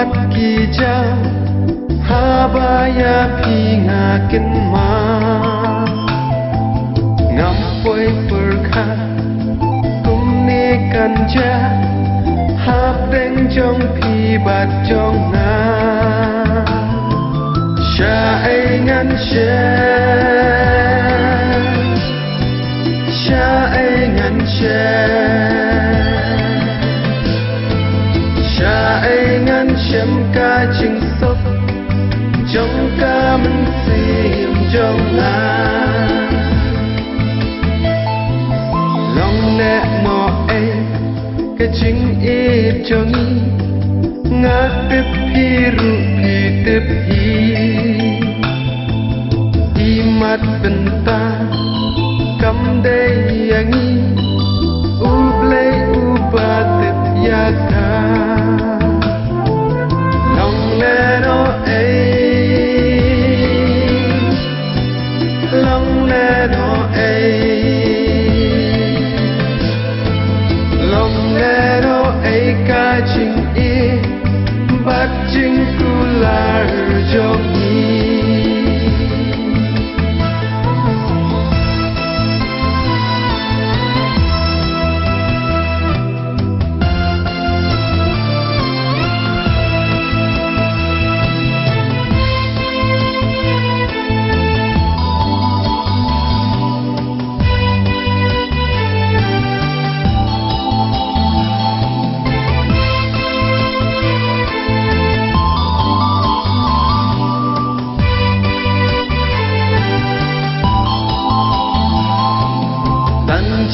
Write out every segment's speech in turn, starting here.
mat ki ja habaya phi nga kin ma ngam poi per kha kum ne kan ja hab deng trong phi bat trong na sha ai ngan sha ai ngan sha ai ngăn chém ca chính sốc trong ca mình xiêm trong na lòng nẹ mò ấy cái chính ít cho nghi ngã tiếp hi ru hi tiếp hi mắt bên ta cắm đây nghi u play u ba tiếp ya ca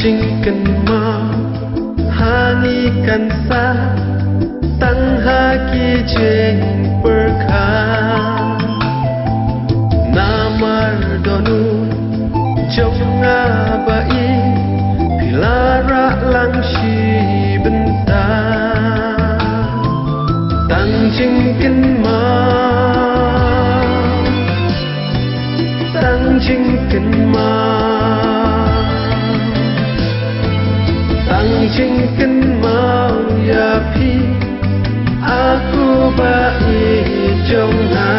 chính cần ma hani kan sa tăng ha ki trên per kha namar donu trong nga bai pilara lang shi benta tăng chính cần ma tăng chính cần ma chính kinh mau ya phi aku bai trong na